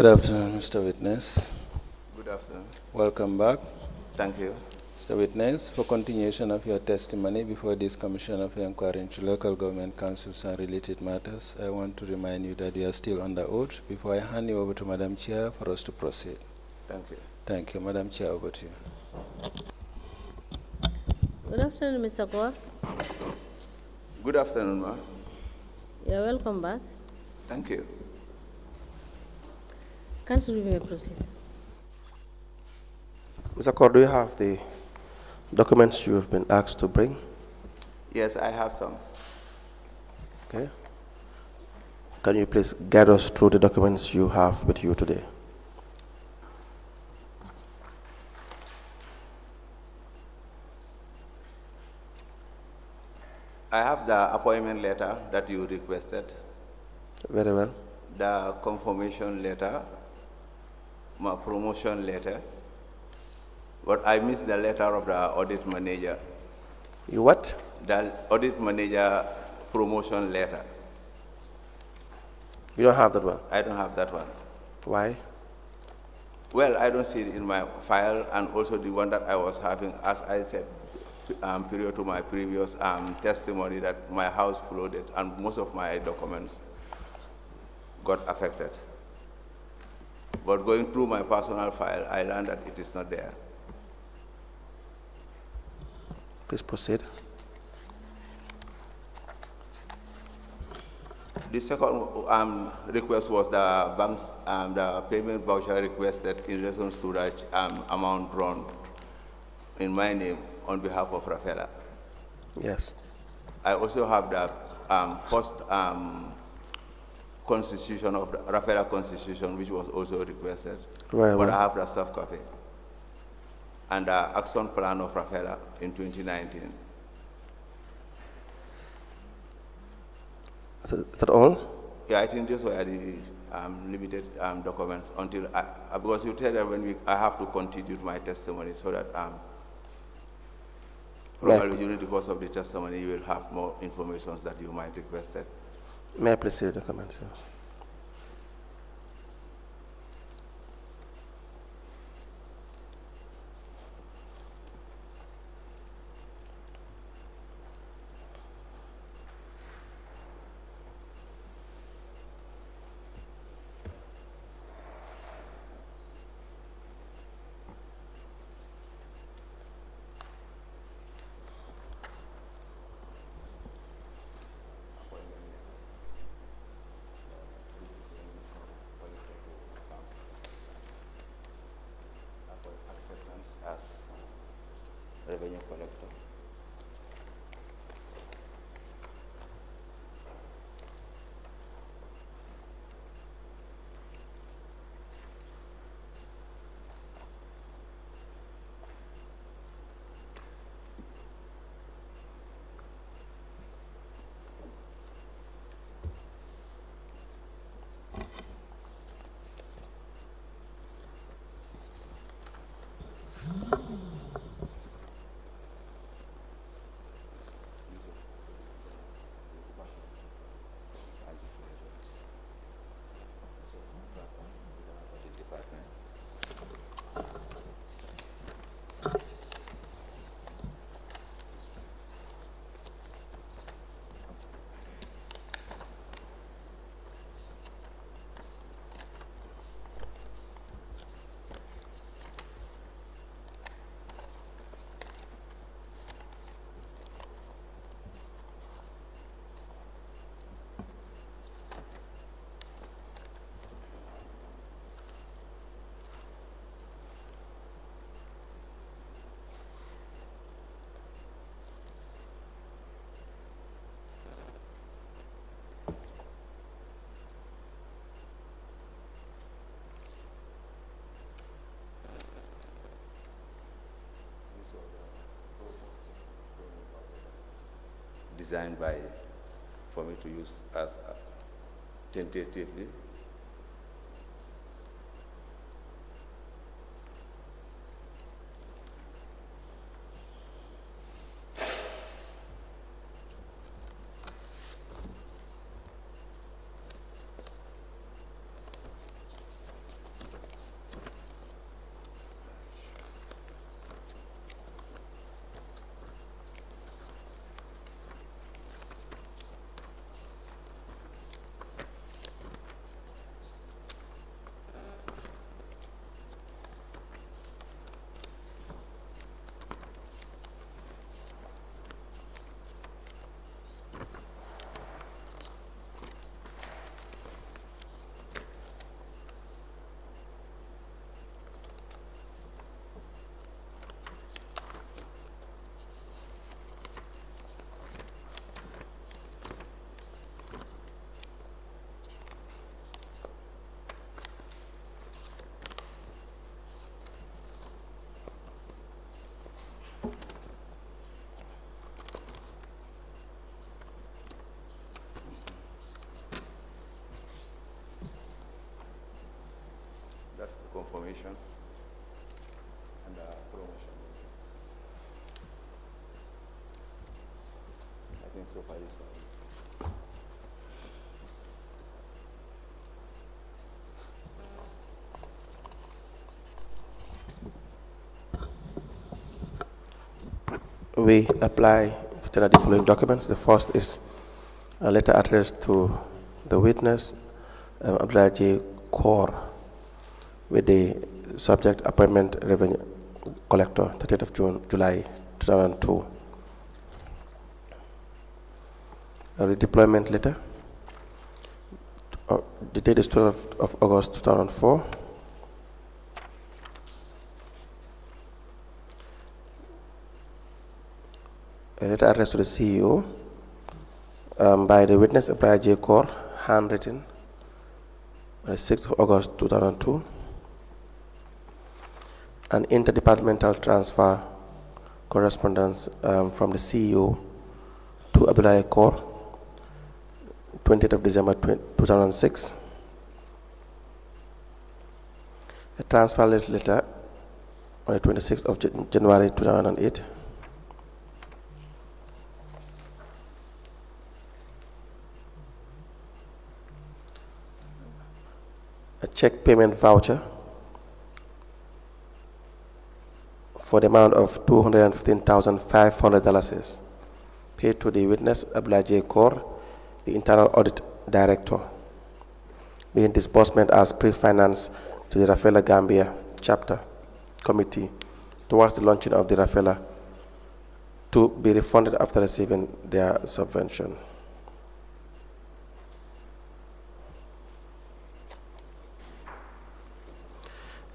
Good afternoon, Mr. Witness. Good afternoon. Welcome back. Thank you. Mr. Witness, for continuation of your testimony before this Commission of Inquiry into Local Government Councils and related matters, I want to remind you that you are still under oath before I hand you over to Madam Chair for us to proceed. Thank you. Thank you. Madam Chair, over to you. Good afternoon, Mr. Corr. Good afternoon, ma'am. You're welcome back. Thank you. Council, we may proceed. Mr. Corr, do you have the documents you have been asked to bring? Yes, I have some. Okay. Can you please guide us through the documents you have with you today? I have the appointment letter that you requested, Very well. the confirmation letter, my promotion letter, but I missed the letter of the audit manager. You what? The audit manager promotion letter. You don't have that one. I don't have that one. Why? Well, I don't see it in my file, and also the one that I was having, as I said, period to my previous testimony, that my house flooded and most of my documents got affected. But going through my personal file, I learned that it is not there. Please proceed. The second request was the bank's the payment voucher requested in relation to that amount drawn in my name on behalf of Rafaela. Yes. I also have the first constitution of the Rafaela Constitution, which was also requested. Right, but right. I have the soft copy. And the action plan of Rafaela in 2019. Is that all? Yeah, I think those were the limited documents until because you tell that when I have to continue my testimony so that probably during the course of the testimony you will have more information that you might request. May I please see the documents? Yeah. As revenue collector. Designed for me to use as tentatively. information and promotion. I think so far is fine. We apply to the following documents. The first is a letter addressed to the witness, Abdoulie J. Corr, with the subject appointment revenue collector, 30th of July 2002. A redeployment letter. The date is 12th of August 2004. A letter addressed to the CEO by the witness Abdoulie J. Corr, handwritten on the 6th of August 2002. An interdepartmental transfer correspondence from the CEO to Abdoulie Corr, 20th of December 2006. A transfer letter on the 26th of January 2008. A check payment voucher for the amount of $215,500 paid to the witness Abdoulie J. Corr, the Internal Audit Director, being disbursement as pre-finance to the Rafela Gambia Chapter Committee towards the launching of the Rafela, to be refunded after receiving their subvention.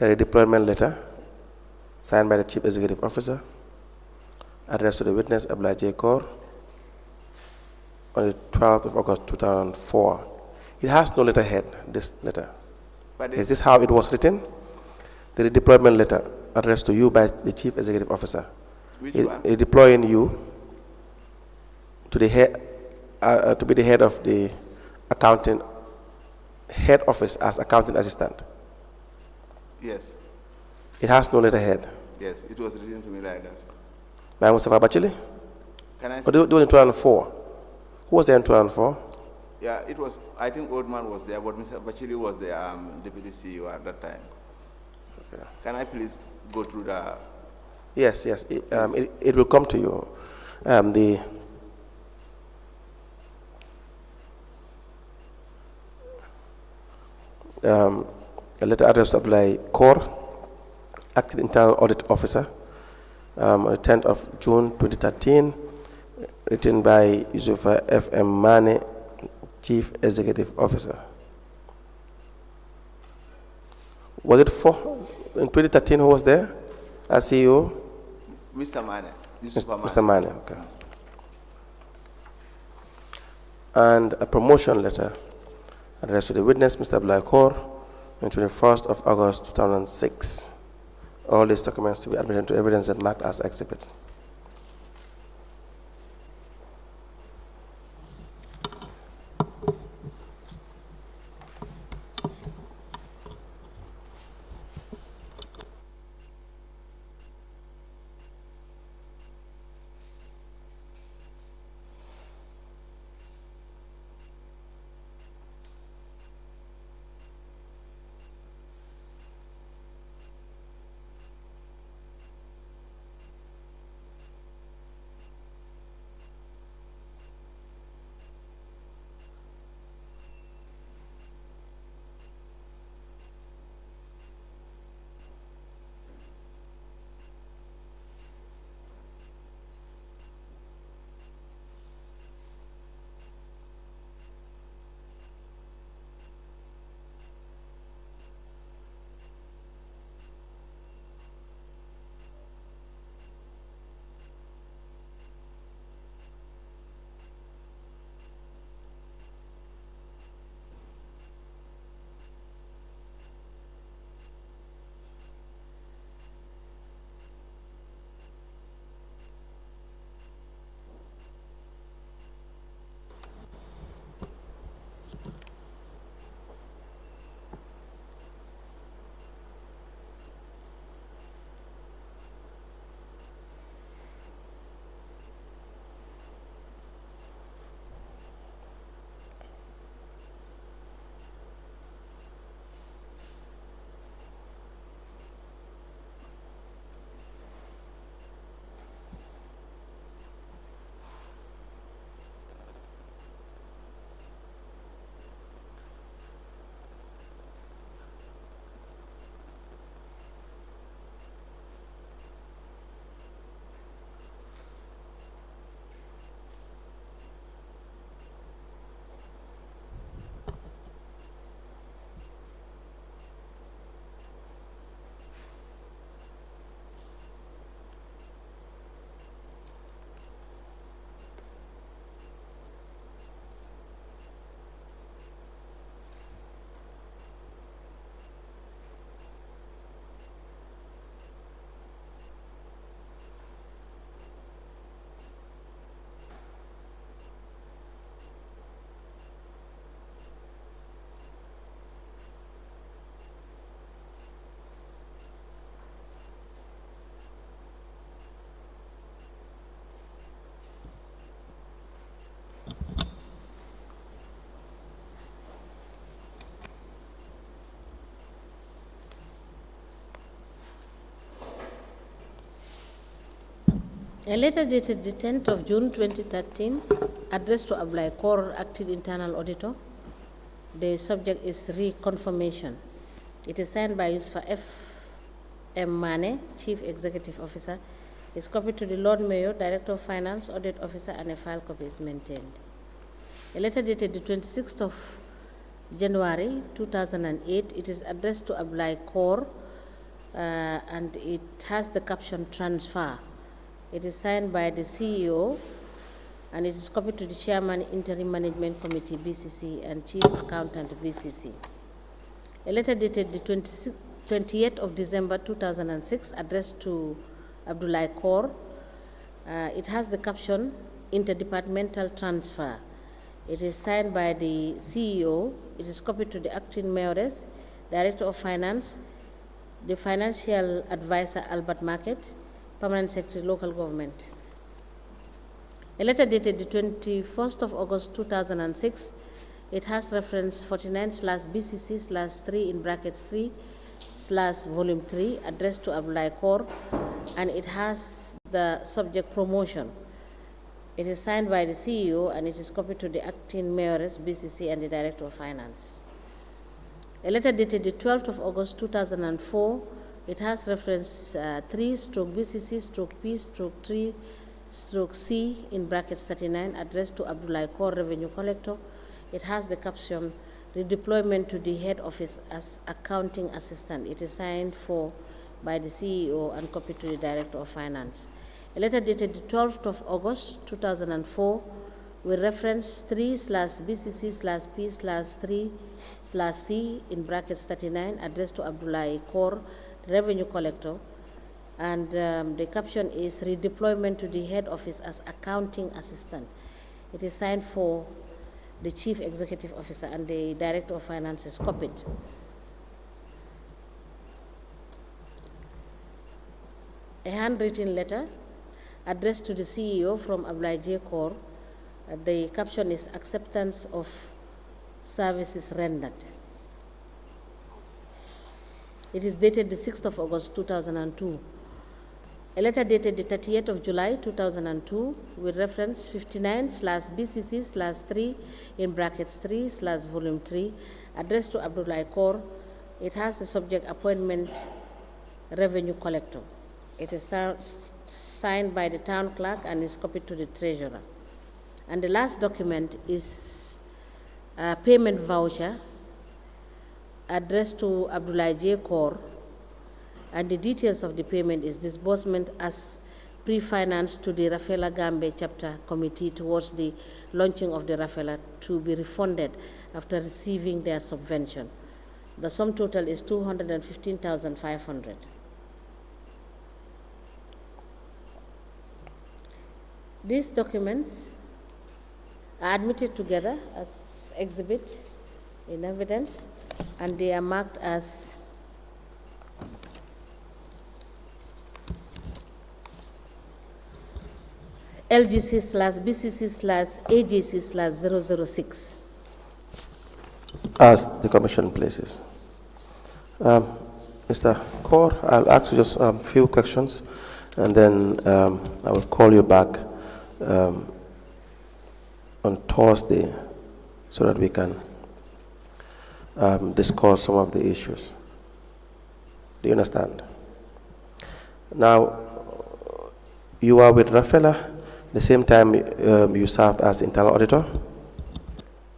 A redeployment letter signed by the Chief Executive Officer, addressed to the witness Abdoulie J. Corr on the 12th of August 2004. It has no letterhead, this letter. But Is this how it was written? The redeployment letter addressed to you by the Chief Executive Officer. which one? Deploying you to the head, to be the head of the accounting head office as accounting assistant. Yes, It has no letterhead. yes, it was written to me like that. By Mustafa Bachili? Can I Or see? do it in 2004? Who was there in 2004? Yeah, it was, I think Old Man was there, but Mr. Bachili was the deputy CEO at that time. Okay. Can I please go through the, Yes, yes. It will come to you. A letter addressed to Abdoulie Corr, Acting Internal Audit Officer, on the 10th of June 2013, written by Yusufa F.M. Mane, Chief Executive Officer. Was it in 2013 who was there as CEO? Mr. Mane, Mr. Mane, okay. And a promotion letter addressed to the witness, Mr. Abdoulie Corr, on 21st of August 2006. All these documents to be admitted to evidence and marked as exhibits. A letter dated the 10th of June 2013, addressed to Abdoulie Corr, Acting Internal Auditor. The subject is reconfirmation. It is signed by Yusuf F. M. Mane, Chief Executive Officer. It's copied to the Lord Mayor, Director of Finance, Audit Officer, and a file copy is maintained. A letter dated the 26th of January 2008, it is addressed to Abdoulie Corr, and it has the caption transfer. It is signed by the CEO, and it is copied to the Chairman, Interim Management Committee, BCC, and Chief Accountant, BCC. A letter dated the 28th of December 2006, addressed to Abdoulie Corr. It has the caption interdepartmental transfer. It is signed by the CEO. It is copied to the Acting Mayoress, Director of Finance, the Financial Advisor Albert Market, Permanent Secretary, Local Government. A letter dated the 21st of August 2006, it has reference 49/BCC/3 in brackets 3/volume 3, addressed to Abdoulie Corr, and it has the subject promotion. It is signed by the CEO, and it is copied to the Acting Mayoress, BCC, and the Director of Finance. A letter dated the 12th of August 2004, it has reference 3/BCC/P/3/C in brackets 39, addressed to Abdoulie Corr, Revenue Collector. It has the caption redeployment to the head office as accounting assistant. It is signed for by the CEO and copied to the Director of Finance. A letter dated the 12th of August 2004 with reference 3/BCC/P/3/C in brackets 39, addressed to Abdoulie Corr, Revenue Collector, and the caption is redeployment to the head office as accounting assistant. It is signed for the Chief Executive Officer, and the Director of Finance is copied. A handwritten letter addressed to the CEO from Abdoulie Corr. The caption is acceptance of services rendered. It is dated the 6th of August 2002. A letter dated the 30th of July 2002 with reference 59/BCC/3 in brackets 3/volume 3, addressed to Abdoulie Corr. It has the subject appointment revenue collector. It is signed by the town clerk and is copied to the treasurer. And the last document is a payment voucher addressed to Abdoulie Corr, and the details of the payment is disbursement as pre-finance to the Rafela Gambe chapter committee towards the launching of the Rafela to be refunded after receiving their subvention. The sum total is 215,500. These documents are admitted together as exhibit in evidence, and they are marked as LGC/BCC/AGC/006. As the Commission places. Mr. Corr, I'll ask you just a few questions, and then I will call you back on Thursday so that we can discuss some of the issues. Do you understand? Now, you are with Rafela, the same time you served as internal auditor?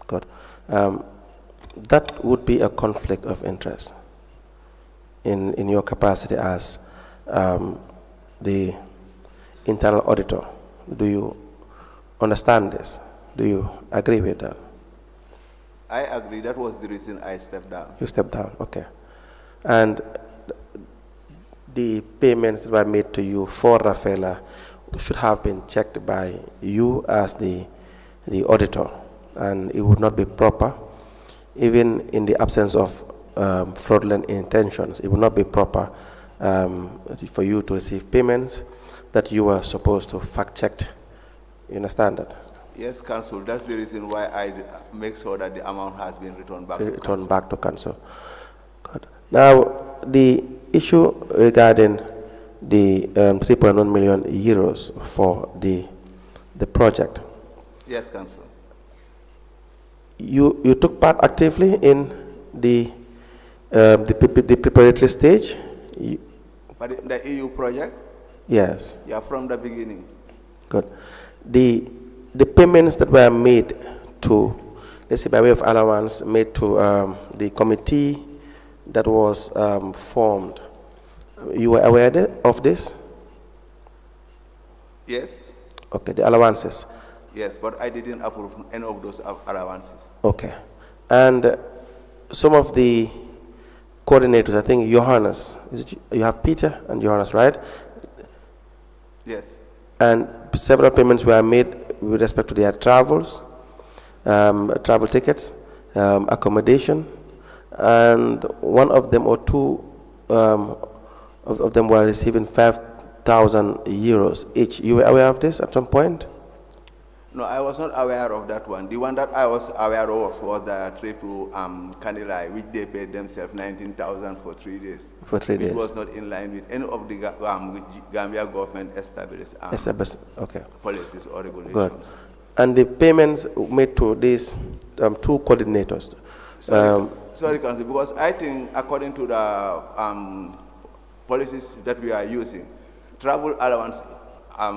Good. That would be a conflict of interest in your capacity as the internal auditor. Do you understand this? Do you agree with that? I agree. That was the reason I stepped down. You stepped down, okay. And the payments that were made to you for Rafela should have been checked by you as the auditor, and it would not be proper, even in the absence of fraudulent intentions. It would not be proper for you to receive payments that you were supposed to fact-check. You understand that? Yes, Council. That's the reason why I make sure that the amount has been returned back to Council. Good. Now, the issue regarding the 3.1 million euros for the project. Yes, Council. You took part actively in the preparatory stage? But the EU project? Yes. Yeah, from the beginning. Good. The payments that were made to, let's say by way of allowance, made to the committee that was formed, you were aware of this? Yes. Okay, the allowances. Yes, but I didn't approve any of those allowances. Okay. And some of the coordinators, I think Johannes, you have Peter and Johannes, right? Yes. And several payments were made with respect to their travels, travel tickets, accommodation, and one of them or two of them were receiving 5,000 euros each. You were aware of this at some point? No, I was not aware of that one. The one that I was aware of was the trip to Kanilai, which they paid themselves 19,000 for 3 days. For 3 days. It was not in line with any of the Gambia government established okay. policies or regulations. Good. And the payments made to these two coordinators. Sorry, Council, because I think according to the policies that we are using, travel allowance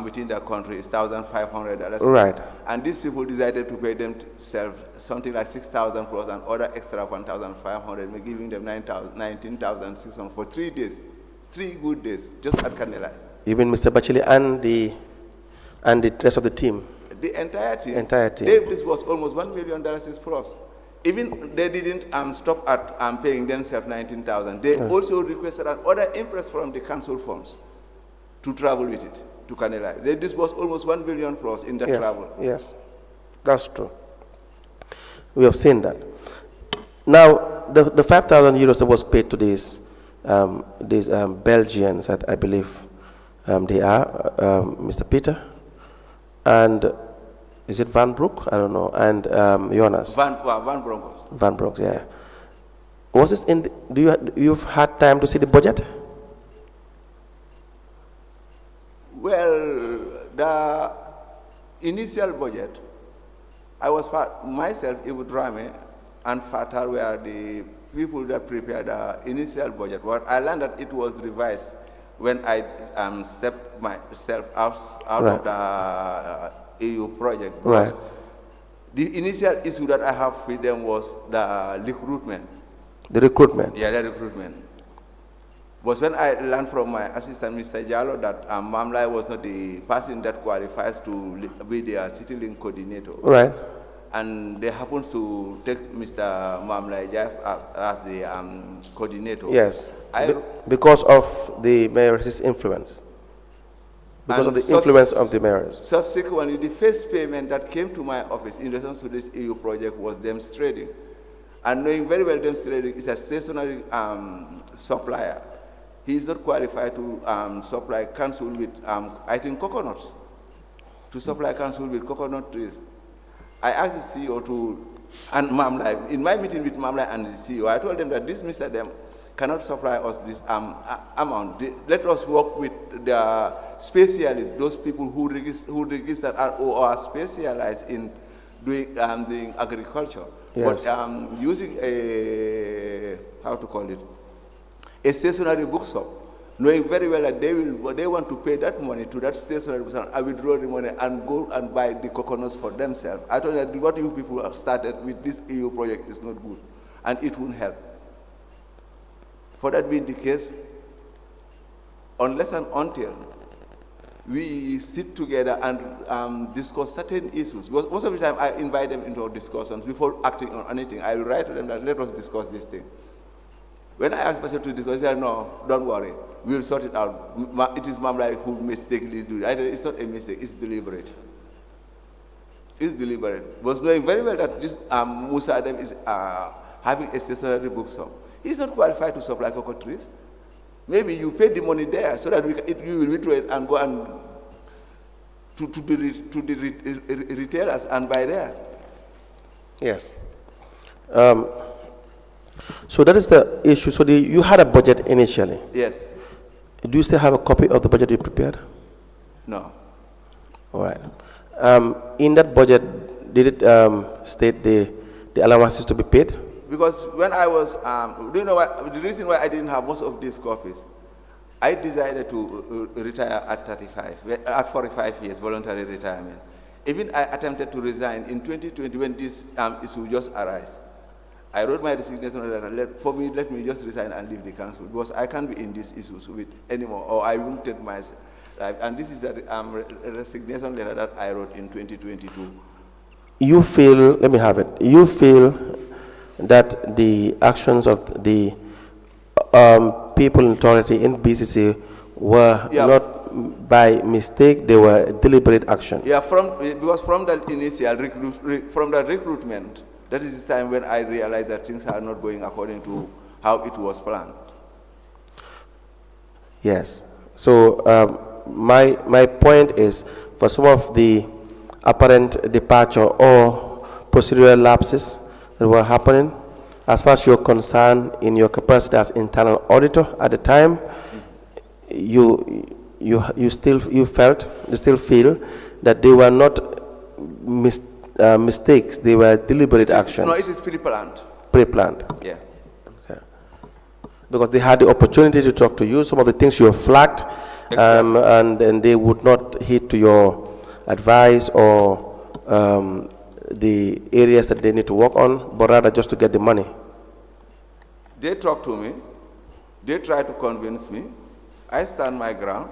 within the country is $1,500. Right. And these people decided to pay themselves something like 6,000 plus and other extra 1,500, giving them 19,600 for 3 days, 3 good days, just at Kanilai. You mean Mr. Bachili and the rest of the team? The entire team. Entire team. This was almost $1 million plus. Even they didn't stop at paying themselves 19,000. They also requested another interest from the council funds to travel with it to Kanilai. This was almost 1 billion plus in that travel. Yes, that's true. We have seen that. Now, the 5,000 euros that was paid to these Belgians, I believe they are Mr. Peter and is it Van Broek? I don't know. And Jonas. Van Broncos. Van Broek, yeah. Was this in? You've had time to see the budget? Well, the initial budget, I was myself, Ibudrame, and Fatal were the people that prepared the initial budget. But I learned that it was revised when I stepped myself out of the EU project. Right. The initial issue that I have with them was the recruitment. The recruitment? Yeah, the recruitment. But when I learned from my assistant, Mr. Jallo, that Mamlai was not the person that qualifies to be their city-link coordinator. Right. And they happen to take Mr. Mamlai just as the coordinator. Yes. Because of the mayor's influence. Because of the influence of the mayors. Subsequently, the first payment that came to my office in relation to this EU project was Dems Trading. And knowing very well Dems Trading is a stationary supplier. He is not qualified to supply council with, I think, coconuts. To supply council with coconut trees. I asked the CEO and Mamlai, in my meeting with Mamlai and the CEO, I told them that this Mr. Dem cannot supply us this amount. Let us work with the specialists, those people who registered or are specialized in doing agriculture. Yes. But using a, how to call it, a stationary bookshop, knowing very well that they want to pay that money to that stationary bookshop and withdraw the money and go and buy the coconuts for themselves. I told them that what you people have started with this EU project is not good, and it won't help. For that being the case, unless and until we sit together and discuss certain issues, because most of the time I invite them into discussions before acting on anything. I will write to them that let us discuss this thing. When I ask person to discuss, they say, no, don't worry, we will sort it out. It is Mamlai who mistakenly do it. It's not a mistake, it's deliberate. It's deliberate. But knowing very well that this Musa Adam is having a stationary bookshop. He's not qualified to supply coconut trees. Maybe you pay the money there so that you will withdraw it and go and to the retailers and buy there. Yes. So that is the issue. So you had a budget initially. Yes. Do you still have a copy of the budget you prepared? No. All right. In that budget, did it state the allowances to be paid? Because when I was, do you know what, the reason why I didn't have most of these copies, I decided to retire at 45 years, voluntary retirement. Even I attempted to resign in 2020 when this issue just arose. I wrote my resignation letter. Let me just resign and leave the council because I can't be in these issues with anymore, or I won't take my life. And this is the resignation letter that I wrote in 2022. You feel, let me have it. You feel that the actions of the people in authority in BCC were not by mistake; they were deliberate action. Yeah, because from the initial recruitment. That is the time when I realized that things are not going according to how it was planned. Yes. So my point is, for some of the apparent departure or procedural lapses that were happening, as far as you're concerned in your capacity as internal auditor at the time, you still feel that they were not mistakes, they were deliberate actions. No, it is pre-planned. Pre-planned. Yeah. Okay. Because they had the opportunity to talk to you, some of the things you have flagged, and then they would not heed to your advice or the areas that they need to work on, but rather just to get the money. They talked to me. They tried to convince me. I stand my ground.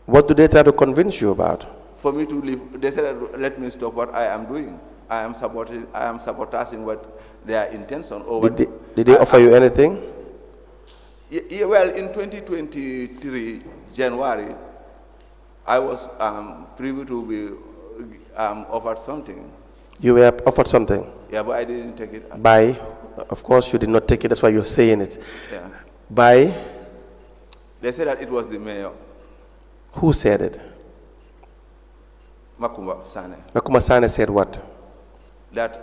What do they try to convince you about? For me to leave, they said, let me stop what I am doing. I am sabotaging what their intention. Or did they offer you anything? Yeah, well, in 2023, January, I was privy to be offered something. You were offered something? Yeah, but I didn't take it. By? Of course you did not take it, that's why you're saying it. Yeah. By? They said that it was the mayor. Who said it? Makuma Sane. Makuma Sane said what? That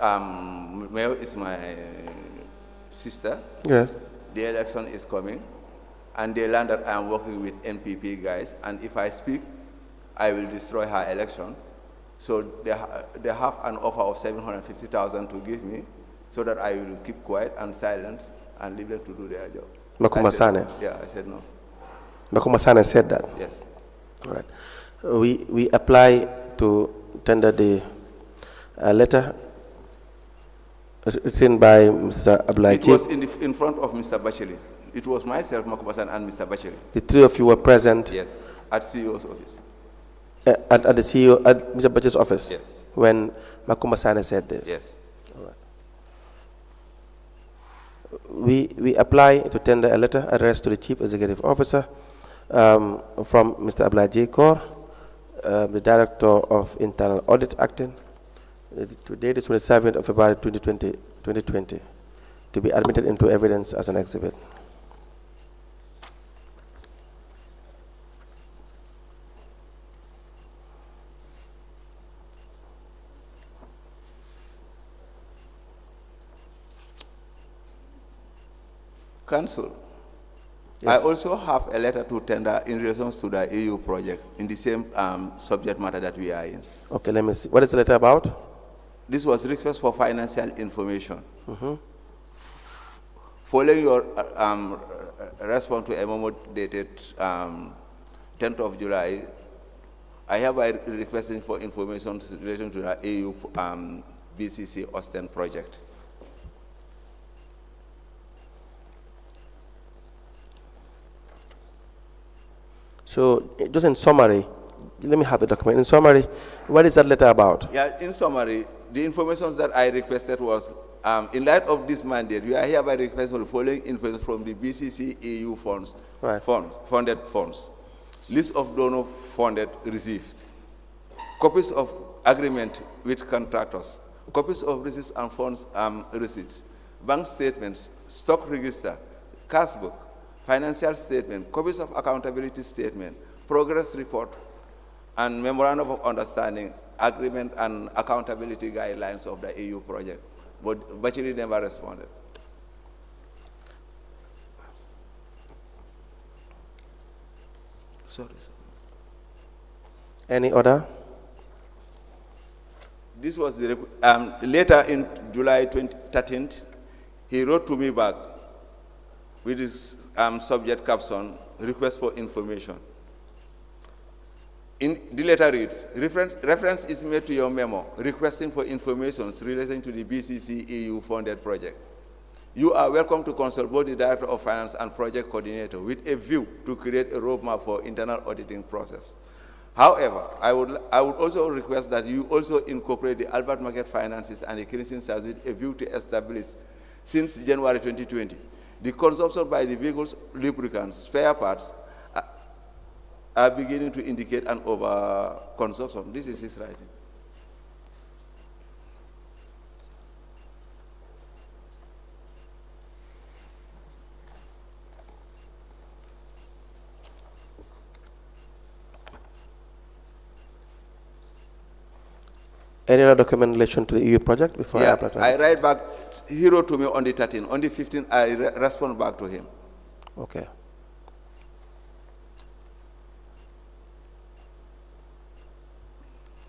mayor is my sister. Yes. The election is coming, and they learned that I am working with NPP guys, and if I speak, I will destroy her election. So they have an offer of 750,000 to give me, so that I will keep quiet and silent and leave them to do their job. Makuma Sane? Yeah, I said no. Makuma Sane said that? Yes. All right. We apply to tender the letter written by Mr. Abdoulie. It was in front of Mr. Bacheli. It was myself, Makuma Sane, and Mr. Bacheli. The three of you were present? Yes, at CEO's office. At the CEO, at Mr. Bacheli's office? Yes. When Makuma Sane said this? Yes. All right. We apply to tender a letter addressed to the Chief Executive Officer from Mr. Abdoulie Corr, the Director of Internal Audit Acting, today the 27th of February 2020, to be admitted into evidence as an exhibit. Council. Yes. I also have a letter to tender in relation to the EU project in the same subject matter that we are in. Okay, let me see. What is the letter about? This was request for financial information. Following your response to a memo dated 10th of July, I hereby requesting for information relating to the EU BCC Austin project. So, just in summary, let me have the document. In summary, what is that letter about? Yeah, in summary, the information that I requested was, in light of this mandate, we are hereby requesting the following information from the BCC EU funds, Right. funded funds, list of donor funded received, copies of agreement with contractors, copies of receipts and funds receipts, bank statements, stock register, cash book, financial statement, copies of accountability statement, progress report, and memorandum of understanding, agreement and accountability guidelines of the EU project. But Bacheli never responded. Sorry. Any other? This was later in July 2013. He wrote to me back with his subject caption, request for information. In the letter reads, reference is made to your memo requesting for information relating to the BCC EU funded project. You are welcome to consult both the Director of Finance and Project Coordinator with a view to create a roadmap for internal auditing process. However, I would also request that you also incorporate the Albert Market finances and the cleansing service with a view to establish, since January 2020, the consumption by the vehicles, lubricants, spare parts are beginning to indicate an overconsumption. This is his writing. Any other document in relation to the EU project before I apply? I write back. He wrote to me on the 13th. On the 15th, I respond back to him. Okay.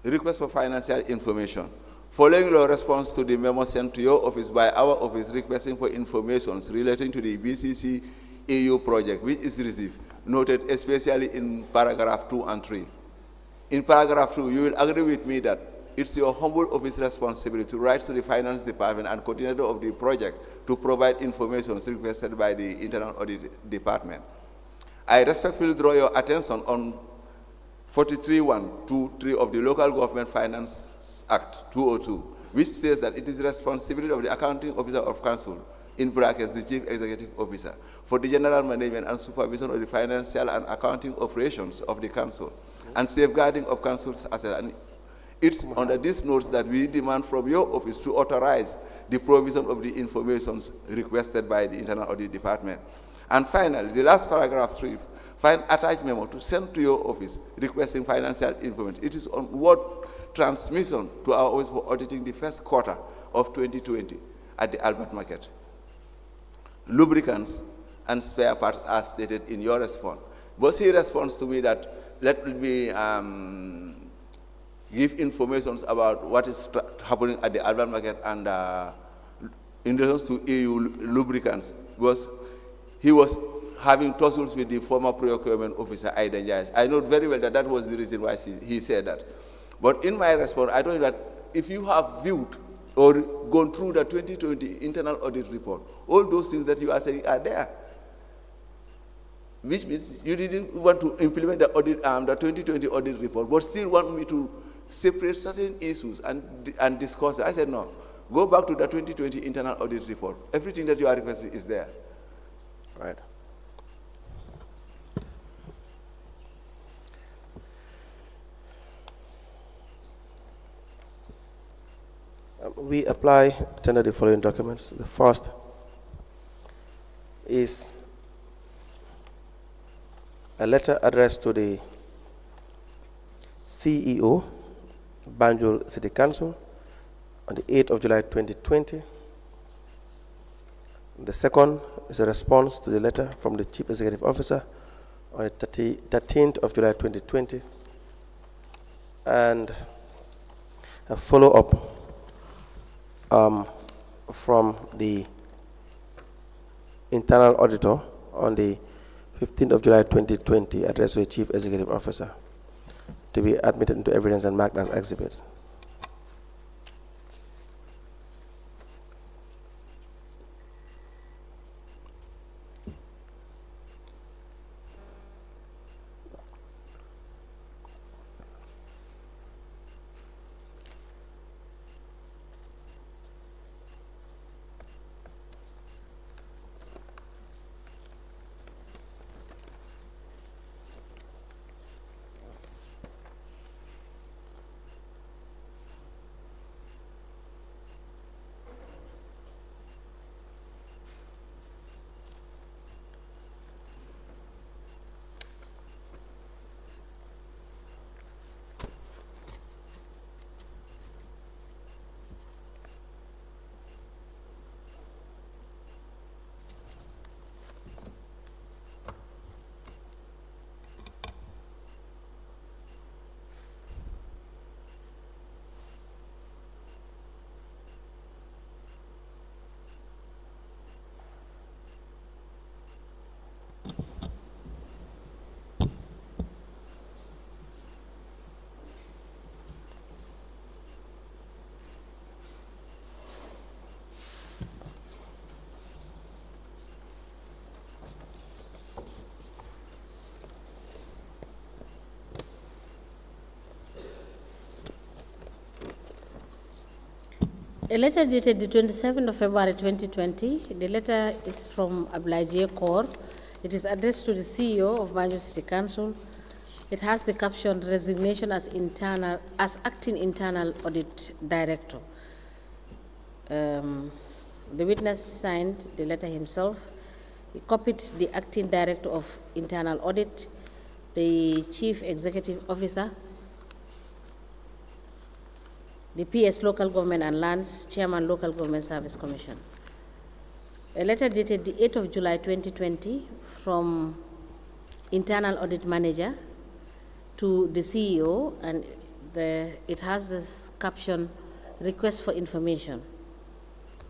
Request for financial information. Following your response to the memo sent to your office by our office requesting for information relating to the BCC EU project, which is received, noted especially in paragraph 2 and 3. In paragraph 2, you will agree with me that it's your humble office responsibility to write to the finance department and coordinator of the project to provide information requested by the internal audit department. I respectfully draw your attention on 43.123 of the Local Government Finance Act 202, which says that it is the responsibility of the accounting officer of council, in brackets the chief executive officer, for the general management and supervision of the financial and accounting operations of the council and safeguarding of council's assets. And it's under these notes that we demand from your office to authorize the provision of the information requested by the internal audit department. And finally, the last paragraph 3, find attached memo to send to your office requesting financial information. It is on word transmission to our office for auditing the first quarter of 2020 at the Albert Market. Lubricants and spare parts are stated in your response. But he responds to me that let me give information about what is happening at the Albert Market and in relation to EU lubricants, because he was having tussles with the former procurement officer, Aiden Jais. I know very well that that was the reason why he said that. But in my response, I told you that if you have viewed or gone through the 2020 internal audit report, all those things that you are saying are there. Which means you didn't want to implement the audit, the 2020 audit report, but still want me to separate certain issues and discuss it. I said, no, go back to the 2020 internal audit report. Everything that you are requesting is there. Right. We apply tender the following documents. The first is a letter addressed to the CEO, Banjul City Council, on the 8th of July 2020. The second is a response to the letter from the Chief Executive Officer on the 13th of July 2020, and a follow-up from the internal auditor on the 15th of July 2020, addressed to the Chief Executive Officer, to be admitted into evidence and marked as exhibits. A letter dated the 27th of February 2020. The letter is from Abdoulie Corr. It is addressed to the CEO of Banjul City Council. It has the caption "Resignation as acting internal audit director." The witness signed the letter himself. He copied the acting director of internal audit, the chief executive officer, the PS Local Government and Lands, Chairman Local Government Service Commission. A letter dated the 8th of July 2020 from Internal Audit Manager to the CEO, and it has this caption, "Request for information."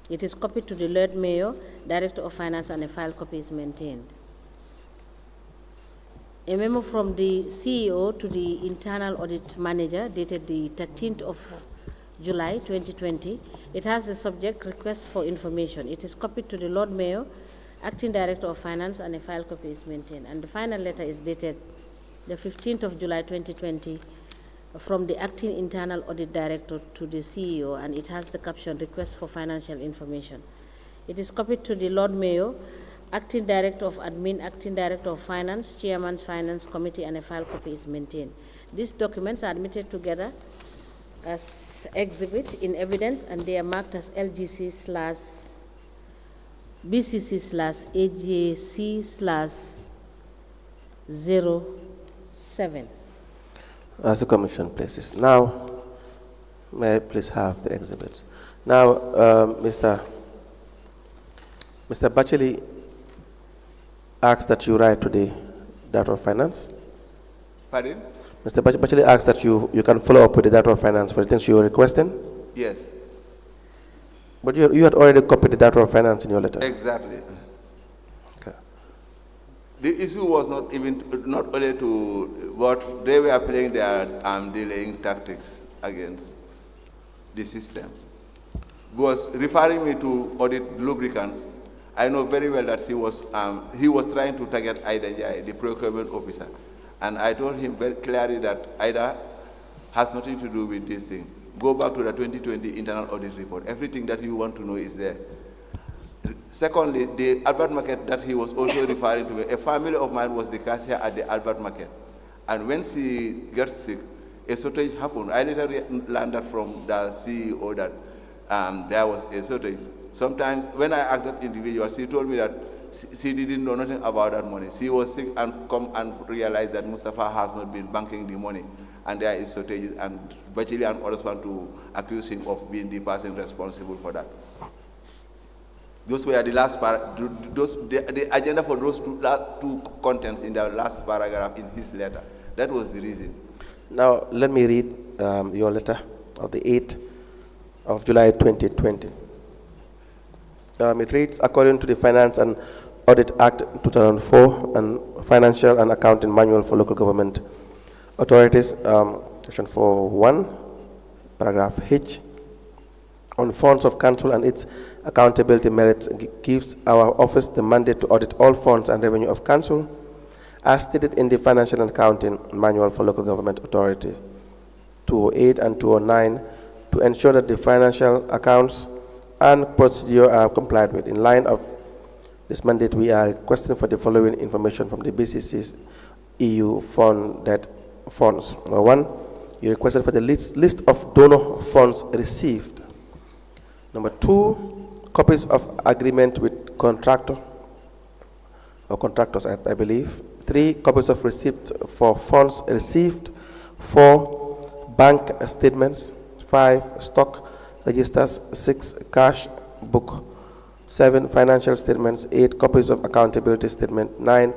It is copied to the Lord Mayor, Director of Finance, and a file copy is maintained. A memo from the CEO to the Internal Audit Manager dated the 13th of July 2020. It has the subject "Request for information." It is copied to the Lord Mayor, Acting Director of Finance, and a file copy is maintained. And the final letter is dated the 15th of July 2020 from the Acting Internal Audit Director to the CEO, and it has the caption "Request for financial information." It is copied to the Lord Mayor, Acting Director of Admin, Acting Director of Finance, Chairman's Finance Committee, and a file copy is maintained. These documents are admitted together as exhibit in evidence, and they are marked as LGC/BCC/AJC/07. As the Commission places. Now, may I please have the exhibits? Now, Mr. Bacheli asks that you write to the Director of Finance. Pardon? Mr. Bacheli asks that you can follow up with the Director of Finance for the things you are requesting. Yes. But you had already copied the Director of Finance in your letter. Exactly. Okay. The issue was not only to what they were playing their delaying tactics against the system. Was referring me to audit lubricants. I know very well that he was trying to target Ida Jai, the procurement officer, and I told him very clearly that Ida has nothing to do with this thing. Go back to the 2020 internal audit report. Everything that you want to know is there. Secondly, the Albert Market that he was also referring to, a family of mine was the cashier at the Albert Market. And when she gets sick, a shortage happened. I later learned that from the CEO that there was a shortage. Sometimes when I asked that individual, she told me that she didn't know nothing about that money. She was sick and come and realized that Mustafa has not been banking the money, and there is shortage, and Bacheli and others want to accuse him of being the person responsible for that. Those were the last the agenda for those two contents in the last paragraph in his letter. That was the reason. Now, let me read your letter of the 8th of July 2020. It reads, according to the Finance and Audit Act 2004 and Financial and Accounting Manual for Local Government Authorities, Section 4.1, paragraph H, on funds of council and its accountability merits gives our office the mandate to audit all funds and revenue of council, as stated in the Financial and Accounting Manual for Local Government Authorities 208 and 209, to ensure that the financial accounts and procedure are complied with. In line of this mandate, we are requesting for the following information from the BCC's EU funded funds. Number 1, you requested for the list of donor funds received. Number 2, copies of agreement with contractor or contractors, I believe. 3, copies of receipt for funds received. 4, bank statements. 5, stock registers. 6, cash book. 7, financial statements. 8, copies of accountability statement. 9,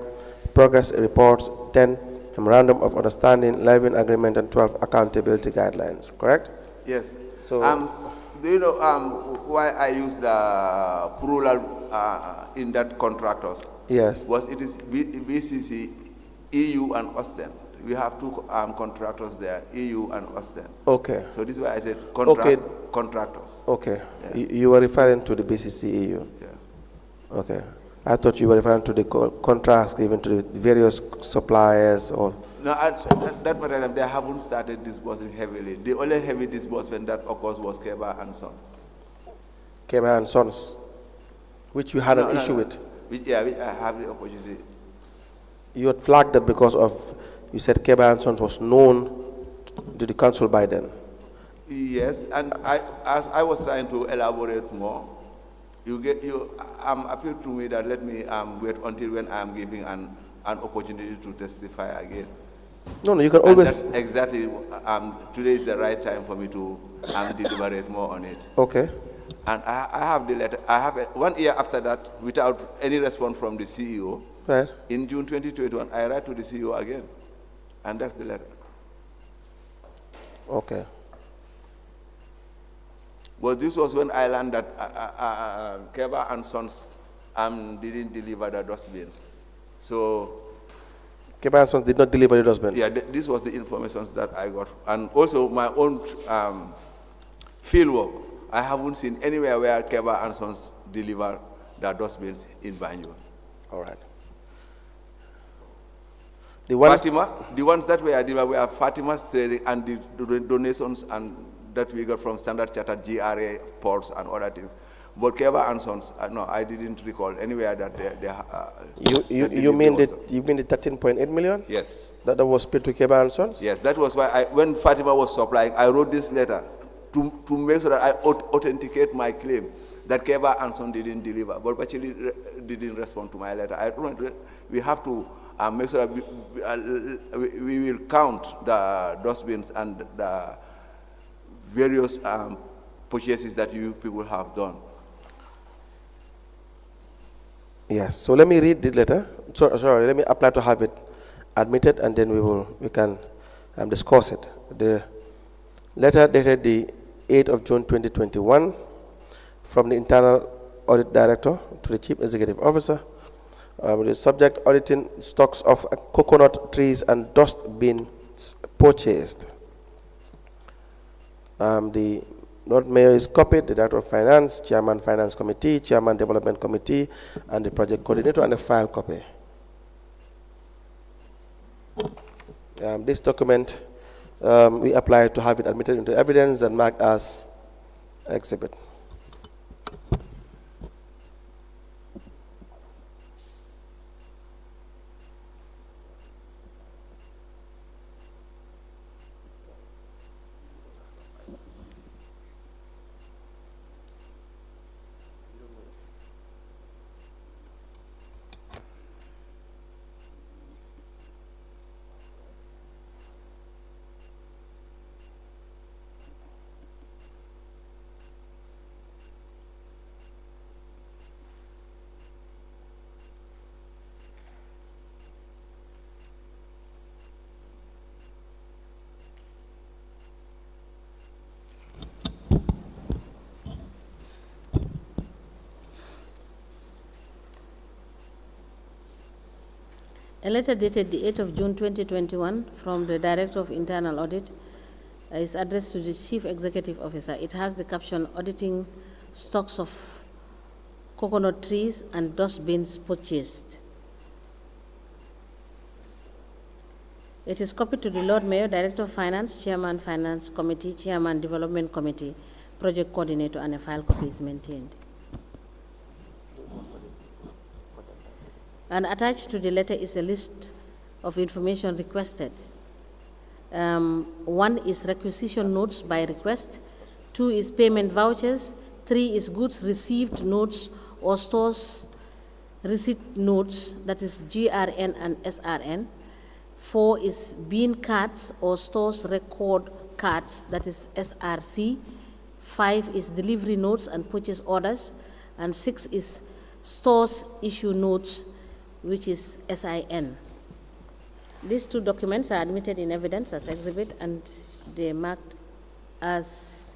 progress reports. 10, memorandum of understanding. 11, agreement, and 12, accountability guidelines. Correct? Yes. So, do you know why I use the plural in that contractors? yes. Was it is BCC, EU, and Austin. We have two contractors there, EU and Austin. Okay. So this is why I said contractors. Okay. Yeah. You were referring to the BCC EU. Yeah. Okay. I thought you were referring to the contracts given to the various suppliers or. No, at that time they haven't started disbursing heavily. The only heavy disbursement that occurs was Keba and Son. Keba and Sons, which you had an issue with. Which I have the opportunity. You had flagged that because of, you said Keba and Sons was known to the council by then. Yes, and as I was trying to elaborate more, you appealed to me that let me wait until when I am giving an opportunity to testify again. No, you can And always. that's exactly, today is the right time for me to deliberate more on it. Okay. And I have the letter. I have 1 year after that, without any response from the CEO. Right. In June 2021, I write to the CEO again, and that's the letter. Okay. But this was when I learned that Keba and Sons didn't deliver the dustbins. So, Keba and Sons did not deliver the dustbins. yeah, this was the information that I got. And also my own field work. I haven't seen anywhere where Keba and Sons deliver the dustbins in Banjul. All right. The ones that were delivered were Fatima's trading and the donations and that we got from Standard Chartered, GRA, ports and other things. But Keba and Sons, no, I didn't recall anywhere that You mean the 13.8 million? Yes. That was paid to Keba and Sons? Yes, that was why when Fatima was supplying, I wrote this letter to make sure that I authenticate my claim that Keba and Sons didn't deliver, but actually didn't respond to my letter. We have to make sure that we will count the dustbins and the various purchases that you people have done. Yes. So let me read the letter. Sorry, let me apply to have it admitted, and then we can discuss it. The letter dated the 8th of June 2021 from the Internal Audit Director to the Chief Executive Officer. The subject: auditing stocks of coconut trees and dust bins purchased. The Lord Mayor is copied, the Director of Finance, Chairman Finance Committee, Chairman Development Committee, and the Project Coordinator, and a file copy. This document, we apply to have it admitted into evidence and marked as exhibit. A letter dated the 8th of June 2021 from the Director of Internal Audit is addressed to the Chief Executive Officer. It has the caption, auditing stocks of coconut trees and dust bins purchased. It is copied to the Lord Mayor, Director of Finance, Chairman Finance Committee, Chairman Development Committee, Project Coordinator, and a file copy is maintained. And attached to the letter is a list of information requested. 1 is requisition notes by request, 2 is payment vouchers, 3 is goods received notes or stores receipt notes, that is GRN and SRN, 4 is bean cards or stores record cards, that is SRC, 5 is delivery notes and purchase orders, and 6 is stores issue notes, which is SIN. These 2 documents are admitted in evidence as exhibit, and they are marked as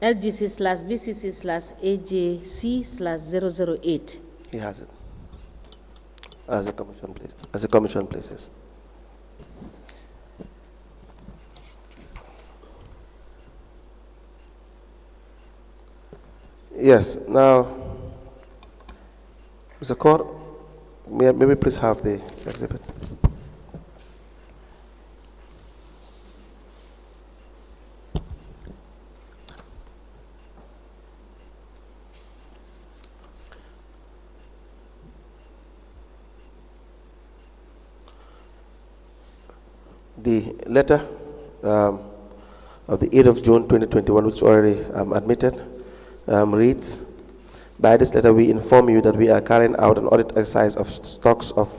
LGC/BCC/AJC/008. He has it. As a commission, please. As a commission, places. Yes. Now, Mr. Corr, may we please have the exhibit? The letter of the 8th of June 2021, which is already admitted, reads, by this letter we inform you that we are carrying out an audit exercise of stocks of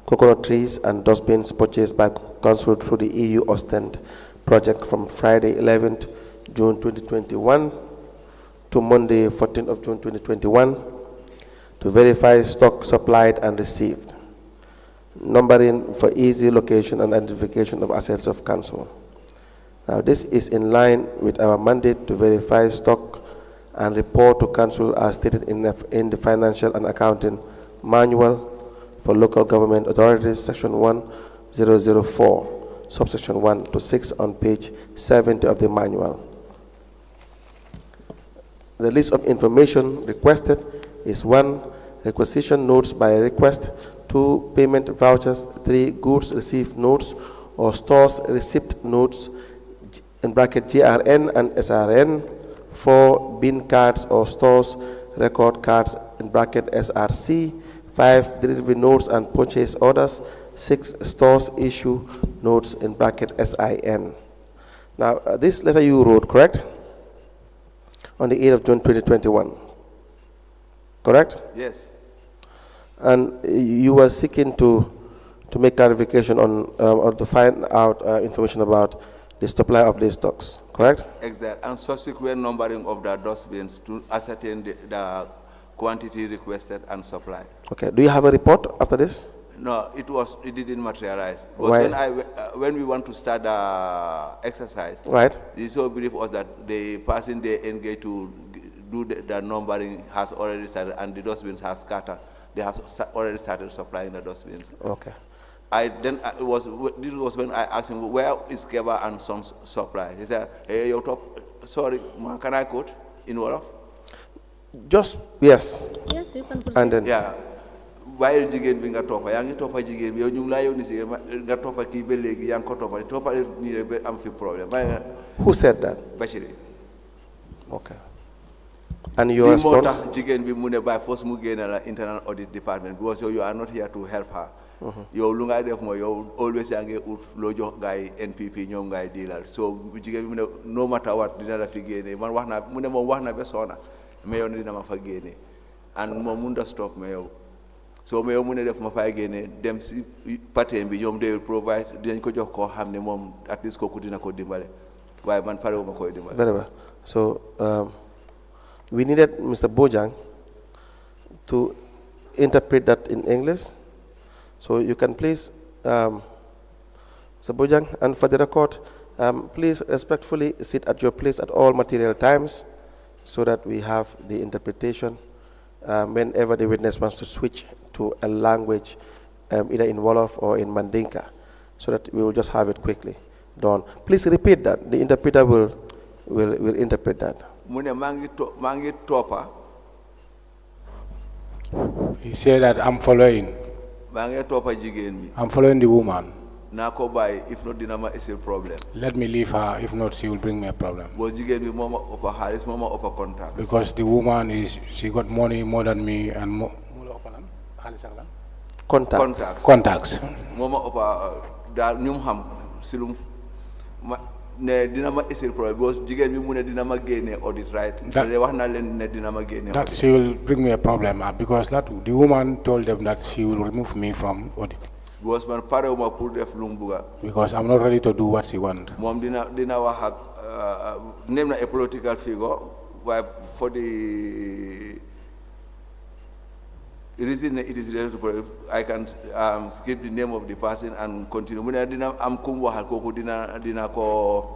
coconut trees and dustbins purchased by Council through the EU Ostend project from Friday 11th June 2021 to Monday 14th of June 2021 to verify stock supplied and received, numbering for easy location and identification of assets of Council. Now this is in line with our mandate to verify stock and report to Council as stated in the Financial and Accounting Manual for Local Government Authorities, Section 1004, subsection 1 to 6 on page 70 of the manual. The list of information requested is 1. Requisition notes by request, 2. Payment vouchers, 3. Goods received notes or stores receipt notes, in bracket GRN and SRN, 4. Bin cards or stores record cards, in bracket SRC, 5. Delivery notes and purchase orders, 6. Stores issue notes, in bracket SIN. Now, this letter you wrote, correct? On the 8th of June 2021, correct? Yes. And you were seeking to make clarification on or to find out information about the supply of these stocks, correct? Exactly. And subsequent numbering of the dustbins to ascertain the quantity requested and supplied. Okay. Do you have a report after this? No, it didn't materialize. Why? When we want to start the exercise, Right. the so brief was that the person they engaged to do the numbering has already started, and the dustbins has scattered. They have already started supplying the dustbins. Okay. This was when I asked him, where is Keba and Sons supply? He said, hey, your top, sorry, can I quote in Wolof? Just, yes. Yes, you can proceed. And then, Yeah. While jigéen bi nga toppa yaa ngi toppa jigéen bi yow ñu ngi laa yónni si nga toppa kii ba léegi yaa ngi ko toppa nii rek ba am fi problème ma ne who said that? Bachiri Okay. And your lii moo response? tax jigéen bi mu ne by force mu génne la internal audit department because you are not here to help her. yow lu ngay def mooy yow always yaa ngi ut loo jox ngay NPP ñoom ngay diilal so jigéen bi mu ne no matter what dina la fi génne man wax naa mu ne moom wax na ba soona mais yow dina ma fa génne and moom mun da stop mais yow so mais yow mu ne def ma fay génne dem si patin bi ñoom they will provide dinañ ko jox koo xam ne moom at least kooku dina ko dimbale waaye man pare wu ma koy dimbale. Very well. So we needed Mr. Bojang to interpret that in English. So you can please, Mr. Bojang, and for the record, please respectfully sit at your place at all material times so that we have the interpretation whenever the witness wants to switch to a language either in Wolof or in Mandinka, so that we will just have it quickly done. Please repeat that. The interpreter will interpret that. Mune mangi topa. He said that I'm following. Mangi topa jigen bi. I'm following the woman. Na ko bay if not dinama is a problem. Let me leave her. If not, she will bring me a problem. Bo jigen bi mama opa halis mama opa contacts. Because the woman she got money more than me and more. Contacts. Mama opa dal ñum xam silum ne dina ma essayer problem because jigen bi mu ne dina ma génne audit right de wax na len ne dina ma génne that she will bring me a problem because that the woman told them that she will remove me from audit because man pare ma pour def lu buga because I'm not ready to do what she want. Mom dina wax ak name na a political figure why for the reason it is related to I can skip the name of the person and continue. Muna dina am kum waxal koku dina ko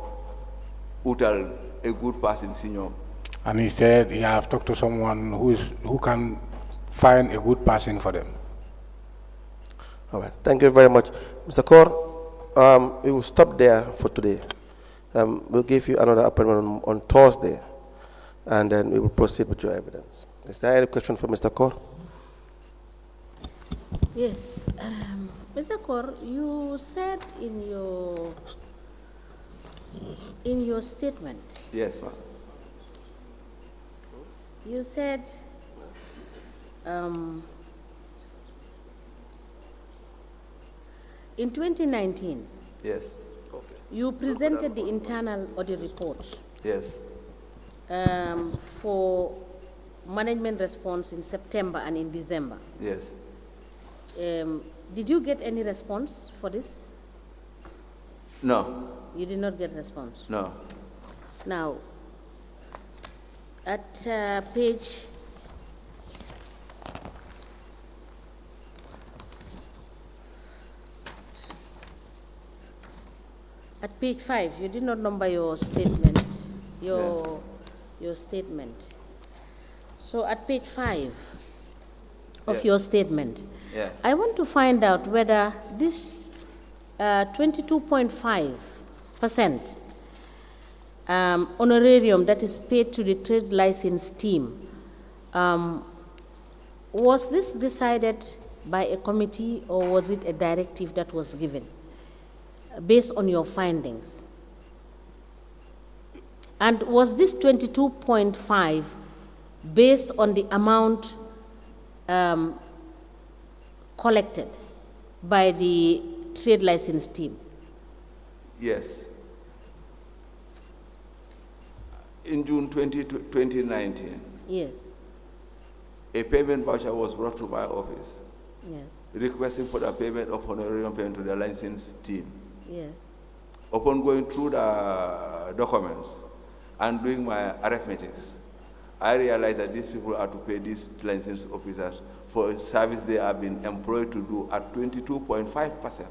utal a good person si ñoom. And he said he have talked to someone who can find a good person for them. All right. Thank you very much, Mr. Corr. We will stop there for today. We'll give you another appointment on Thursday, and then we will proceed with your evidence. Is there any question for Mr. Corr? Yes. Mr. Corr, you said in your statement. Yes, ma'am. You said in 2019. Yes. You presented the internal audit report Yes. for management response in September and in December. Yes. Did you get any response for this? No. You did not get response. No. Now, at page At page 5, you did not number your statement, your statement. So at page 5 of Yeah. your statement, Yeah. I want to find out whether this 22.5% honorarium that is paid to the trade license team, was this decided by a committee or was it a directive that was given based on your findings? And was this 22.5 based on the amount collected by the trade license team? Yes. In June 2019, Yes, a payment voucher was brought to my office yes, requesting for the payment of honorarium payment to the license team. yes. Upon going through the documents and doing my arithmetics, I realized that these people are to pay these license officers for a service they have been employed to do at 22.5%.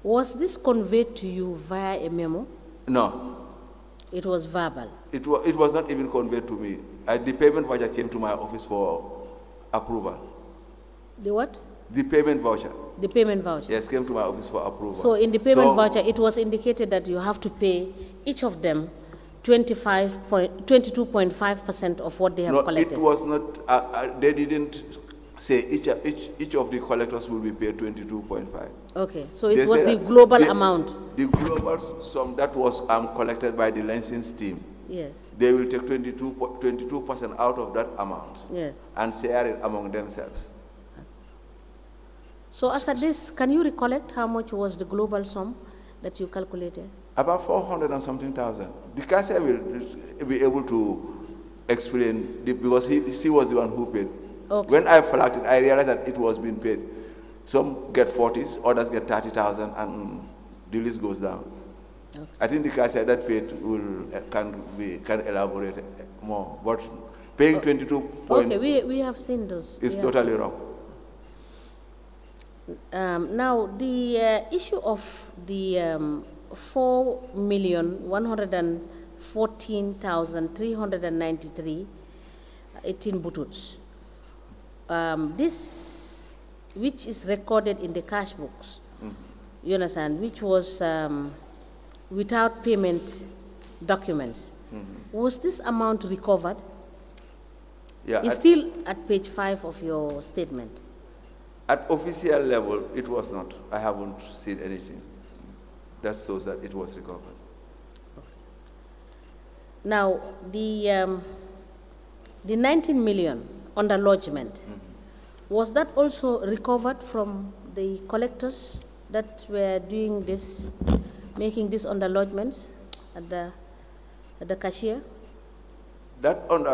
Was this conveyed to you via a memo? No, It was verbal. it was not even conveyed to me. The payment voucher came to my office for approval. The what? The payment voucher, The payment voucher. yes, came to my office for approval. So in the payment So- voucher, it was indicated that you have to pay each of them 22.5% of what they have No, collected. it was not, they didn't say each of the collectors will be paid 22.5. Okay, so They it was said the that global amount. The global sum that was collected by the license team, Yes, they will take 22% out of that amount yes. and share it among themselves. So as at this, can you recollect how much was the global sum that you calculated? About 400 and something thousand. The cashier will be able to explain because he was the one who paid. Okay. When I flagged it, I realized that it was being paid. Some get 40s, others get 30,000, and the list goes down. Okay. I think the cashier that paid can elaborate more, but paying 22 point Okay, we have seen those. is We have totally wrong. Now, the issue of the 4,114,393 18 bututs, this, which is recorded in the cash books, you understand, which was without payment documents, was this amount recovered? Yeah, It's still at page 5 of your statement. at official level, it was not. I haven't seen anything that shows that it was recovered. Now, the 19 million under lodgement, was that also recovered from the collectors that were doing this, making these under lodgements at the cashier? That on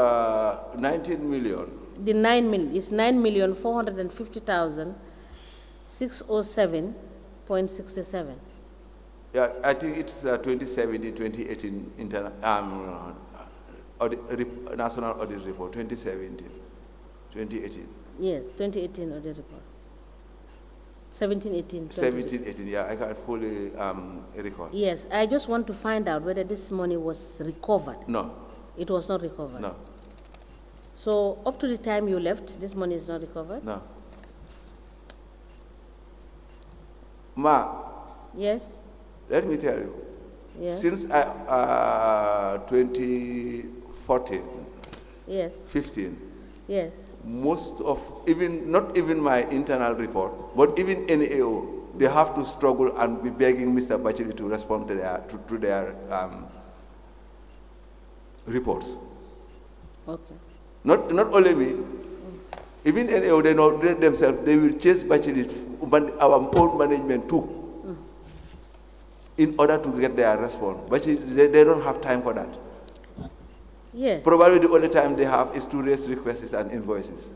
19 million, The 9 million is 9,450,607.67. yeah, I think it's 2017, 2018 National Audit Report, 2017, 2018. Yes, 2018 audit report. 17, 18. 17, 18, yeah, I can't fully recall. Yes, I just want to find out whether this money was recovered. No, It was not recovered. no, So up to the time you left, this money is not recovered? no. Ma, Yes? let me tell you, Yes? since 2014, Yes? 15, Yes? most of, not even my internal report, but even NAO, they have to struggle and be begging Mr. Bacheli to respond to their reports. Okay. Not only me, even NAO, they know themselves, they will chase Bacheli, our own management too. in order to get their response. But they don't have time for that. Yes. Probably the only time they have is to raise requests and invoices,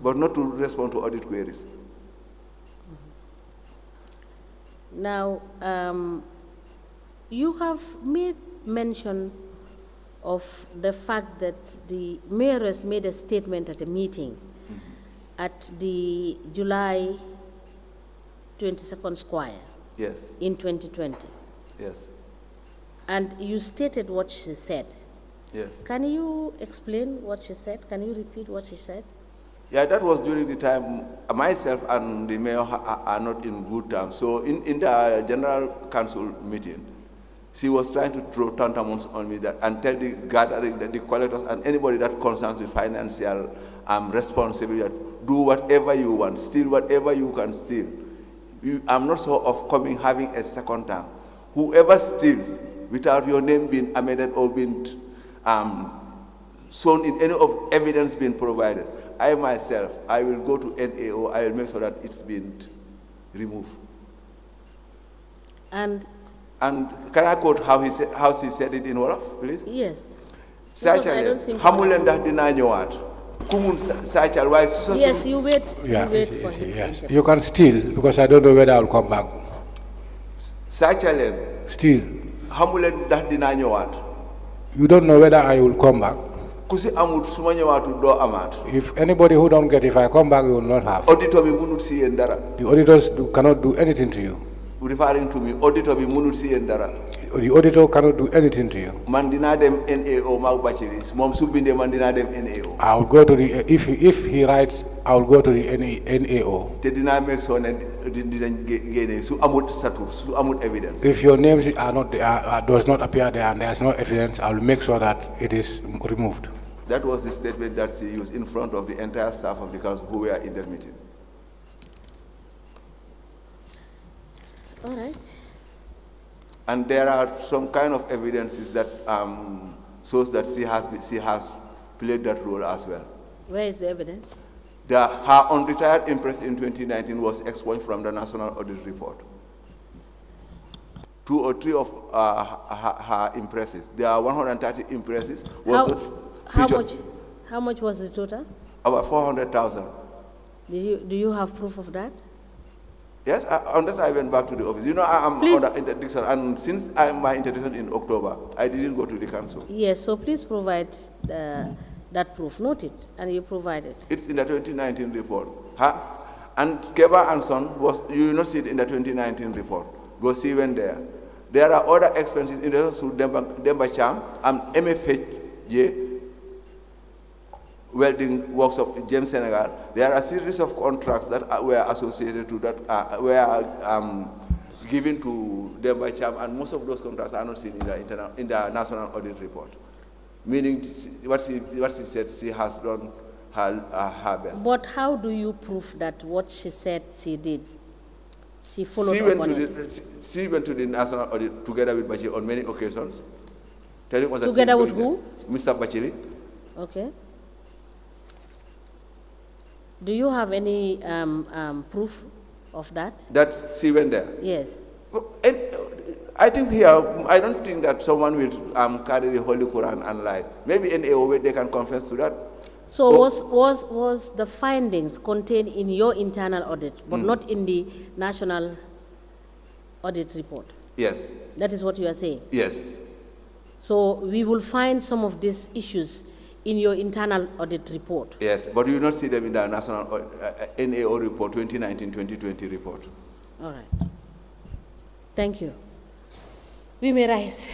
but not to respond to audit queries. Now, you have made mention of the fact that the mayoress made a statement at a meeting at the July 22nd Square Yes, in 2020. yes, And you stated what she said. yes. Can you explain what she said? Can you repeat what she said? Yeah, that was during the time myself and the mayor are not in good terms. So in the general council meeting, she was trying to throw tantamount on me that, and tell the gathering, the collectors and anybody that concerns with financial responsibility, that do whatever you want, steal whatever you can steal. I'm not so of having a second term. Whoever steals without your name being amended or being shown in any of evidence being provided, I myself, I will go to NAO, I will make sure that it's been removed. And can I quote how she said it in Wolof, please? yes. Sachale, hamulenda dina ñëwaat. Kumun sachal way susatu. Yes, you wait. Yeah, you wait for him. yes. To You can steal because I don't know whether I'll come back. Sachale, Steal. hamulenda dina ñëwaat. You don't know whether I will come back. Kusi amut suma ñëwaatu do amat. If anybody who don't get, if I come back, you will not have. Auditor bi munut si yeen dara. The auditors cannot do anything to you. Referring to me, auditor bi munut si yeen dara. The auditor cannot do anything to you. Man dina dem NAO mag bachiri. Mom su binde man dina dem NAO. I will go to the, if he writes, I will go to the NAO. Te dina make sure ne dinañ génne su amut satur, su amut evidence. If your names are not, does not appear there and there is no evidence, I will make sure that it is removed. That was the statement that she used in front of the entire staff of the council who were in the meeting. All right. And there are some kind of evidences that shows that she has played that role as well. Where is the evidence? Her unretired impress in 2019 was expunged from the National Audit Report. 2 or 3 of her impresses. There are 130 impresses. How much was the total? About 400,000. Do you have proof of that? Yes, unless I went back to the office. You know, I'm Please. under interdiction, and since my interdiction in October, I didn't go to the council. Yes, so please provide that proof. Note it, and you provide it. It's in the 2019 report. And Keba and Son you will not see it in the 2019 report. Go see when there. There are other expenses in relation to Demba Cham and MFHJ welding works of James Senegal. There are a series of contracts that were associated to that, were given to Demba Cham, and most of those contracts are not seen in the National Audit Report. Meaning, what she said, she has done her best. But how do you prove that what she said she did? She followed She up went, on it. she went to the National Audit together with Bachir on many occasions. Telling us that Together with who? Mr. Bachiri. Okay. Do you have any proof of that? That she went there. Yes. And I think here, I don't think that someone will carry the Holy Quran and lie. Maybe in a way they can confess to that. So was the findings contained in your internal audit, but not in the National Audit Report? Yes. That is what you are saying? Yes. So we will find some of these issues in your internal audit report? Yes, but you will not see them in the National NAO report, 2019-2020 report. All right. Thank you. We may rise.